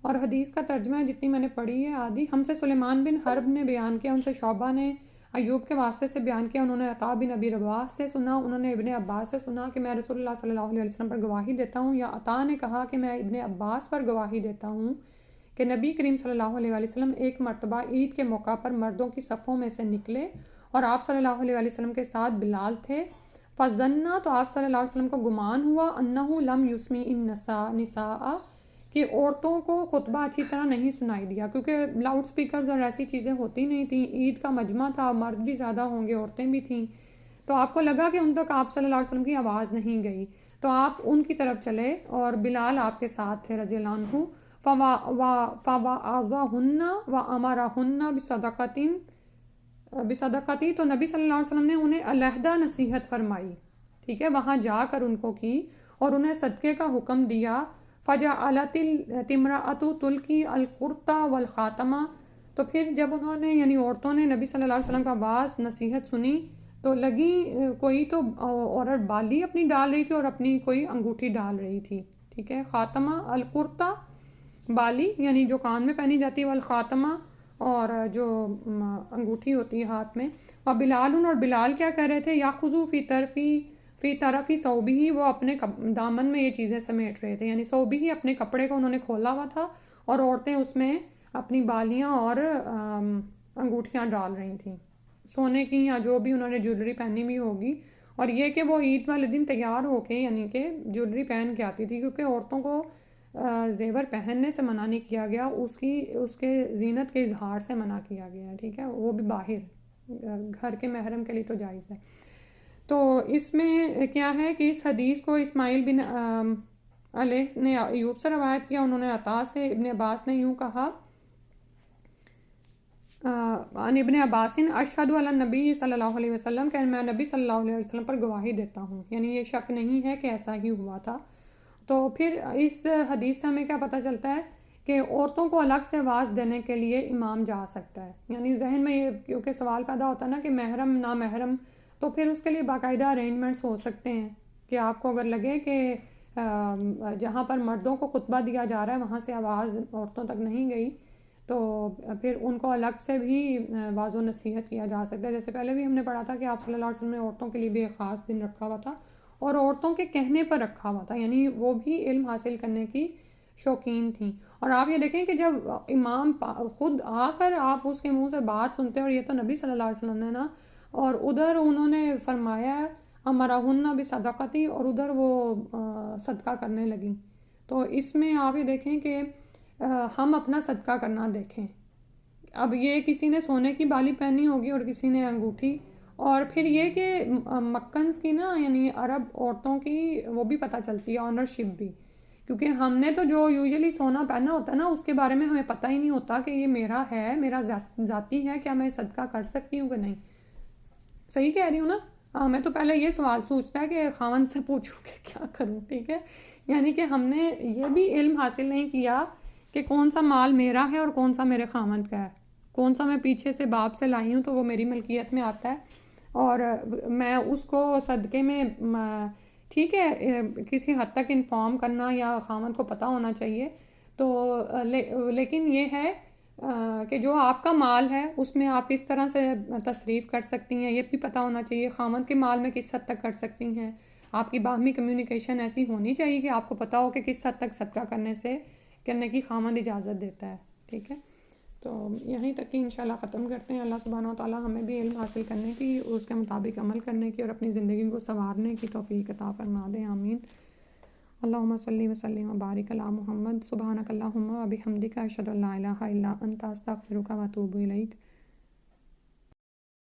اور حدیث کا ترجمہ ہے جتنی میں نے پڑھی ہے آدھی. ہم سے سلیمان بن حرب نے بیان کیا، ان سے شعبہ نے ایوب کے واسطے سے بیان کیا، انہوں نے عطا بن ابی رباح سے سنا، انہوں نے ابن عباس سے سنا کہ میں رسول اللہ صلی اللہ علیہ وسلم پر گواہی دیتا ہوں، یا عطا نے کہا کہ میں ابن عباس پر گواہی دیتا ہوں کہ نبی کریم صلی اللہ علیہ وسلم ایک مرتبہ عید کے موقع پر مردوں کی صفوں میں سے نکلے اور آپ صلی اللہ علیہ وسلم کے ساتھ بلال تھے. فظنّا، تو آپ صلی اللہ علیہ وسلم کو گمان ہوا، انہ لم یسمی النساء، کہ عورتوں کو خطبہ اچھی طرح نہیں سنائی دیا، کیونکہ لاؤڈ سپیکرز اور ایسی چیزیں ہوتی نہیں تھیں. عید کا مجمع تھا، مرد بھی زیادہ ہوں گے، عورتیں بھی تھیں. تو آپ کو لگا کہ ان تک آپ صلی اللہ علیہ وسلم کی آواز نہیں گئی، تو آپ ان کی طرف چلے اور بلال آپ کے ساتھ تھے رضی اللہ عنہ. فوعظہن وامرہن بصدقتی، تو نبی صلی اللہ علیہ وسلم نے انہیں علیحدہ نصیحت فرمائی، ٹھیک ہے، وہاں جا کر ان کو کی اور انہیں صدقے کا حکم دیا. فجعلت الامرأۃ تلقی القرطہ والخاتمہ، تو پھر جب انہوں نے یعنی عورتوں نے نبی صلی اللہ علیہ وسلم کا واعظ نصیحت سنی تو لگی کوئی تو عورت بالی اپنی ڈال رہی تھی اور اپنی کوئی انگوٹھی ڈال رہی تھی، ٹھیک ہے. خاتمہ القرطہ بالی یعنی جو کان میں پہنی جاتی ہے، والخاتمہ اور جو انگوٹھی ہوتی ہے ہاتھ میں. اور بلال، اور بلال کیا کہہ رہے تھے، یاخذو فی طرفی صوبہ، وہ اپنے دامن میں یہ چیزیں سمیٹ رہے تھے، یعنی صوبہ ہی اپنے کپڑے کو انہوں نے کھولا ہوا تھا اور عورتیں اس میں اپنی بالیاں اور انگوٹھیاں ڈال رہی تھیں سونے کی، یا جو بھی انہوں نے جویلری پہنی بھی ہوگی. اور یہ کہ وہ عید والے دن تیار ہو کے یعنی کہ جویلری پہن کے آتی تھی، کیونکہ عورتوں کو زیور پہننے سے منع نہیں کیا گیا، اس کے زینت کے اظہار سے منع کیا گیا ہے، ٹھیک ہے، وہ بھی باہر، گھر کے محرم کے لیے تو جائز ہے. تو اس میں کیا ہے کہ اس حدیث کو اسماعیل بن علیہ نے ایوب سے روایت کیا، انہوں نے عطا سے، ابن عباس نے یوں کہا عن ابن عباس اشہد علی النبی صلی اللہ علیہ وسلم، کہ میں نبی صلی اللہ علیہ وسلم پر گواہی دیتا ہوں، یعنی یہ شک نہیں ہے کہ ایسا ہی ہوا تھا. تو پھر اس حدیث سے ہمیں کیا پتہ چلتا ہے کہ عورتوں کو الگ سے واعظ دینے کے لیے امام جا سکتا ہے. یعنی ذہن میں یہ کیونکہ سوال پیدا ہوتا ہے نا کہ محرم نامحرم، تو پھر اس کے لیے باقاعدہ ارینجمنٹس ہو سکتے ہیں کہ آپ کو اگر لگے کہ جہاں پر مردوں کو خطبہ دیا جا رہا ہے وہاں سے آواز عورتوں تک نہیں گئی، تو پھر ان کو الگ سے بھی واعظ و نصیحت کیا جا سکتا ہے. جیسے پہلے بھی ہم نے پڑھا تھا کہ آپ صلی اللہ علیہ وسلم نے عورتوں کے لیے بھی ایک خاص دن رکھا ہوا تھا اور عورتوں کے کہنے پر رکھا ہوا تھا، یعنی وہ بھی علم حاصل کرنے کی شوقین تھیں. اور آپ یہ دیکھیں کہ جب امام خود آ کر آپ اس کے منہ سے بات سنتے ہیں، اور یہ تو نبی صلی اللہ علیہ وسلم نے نا، اور ادھر انہوں نے فرمایا امرہن بصدقتی، اور ادھر وہ صدقہ کرنے لگیں. تو اس میں آپ یہ دیکھیں کہ ہم اپنا صدقہ کرنا دیکھیں. اب یہ کسی نے سونے کی بالی پہنی ہوگی اور کسی نے انگوٹھی، اور پھر یہ کہ مکنز کی نا، یعنی عرب عورتوں کی وہ بھی پتہ چلتی ہے، آنرشپ بھی، کیونکہ ہم نے تو جو یوزلی سونا پہنا ہوتا ہے نا اس کے بارے میں ہمیں پتہ ہی نہیں ہوتا کہ یہ میرا ہے، میرا ذاتی ہے، کیا میں صدقہ کر سکتی ہوں کہ نہیں. صحیح کہہ رہی ہوں نا؟ میں تو پہلے یہ سوال سوچتا ہے کہ خاوند سے پوچھوں کہ کیا کروں، ٹھیک ہے. یعنی کہ ہم نے یہ بھی علم حاصل نہیں کیا کہ کون سا مال میرا ہے اور کون سا میرے خاوند کا ہے، کون سا میں پیچھے سے باپ سے لائی ہوں تو وہ میری ملکیت میں آتا ہے اور میں اس کو صدقے میں ٹھیک ہے کسی حد تک انفارم کرنا یا خاوند کو پتہ ہونا چاہیے تو لیکن یہ ہے کہ جو آپ کا مال ہے اس میں آپ کس طرح سے تصریف کر سکتی ہیں یہ بھی پتہ ہونا چاہیے، خاوند کے مال میں کس حد تک کر سکتی ہیں، آپ کی باہمی کمیونیکیشن ایسی ہونی چاہیے کہ آپ کو پتہ ہو کہ کس حد تک صدقہ کرنے کی خاوند اجازت دیتا ہے. ٹھیک ہے، تو یہیں تک کہ انشاءاللہ ختم کرتے ہیں. اللہ سبحانہ و تعالیٰ ہمیں بھی علم حاصل کرنے کی، اس کے مطابق عمل کرنے کی اور اپنی زندگی کو سنوارنے کی توفیق عطا فرما دے. آمین. اللہم صلی وسلم وبارک علی محمد. سبحانک اللہم و بحمدک اشہد ان لا الہ الا انت استغفرک و اتوب الیک.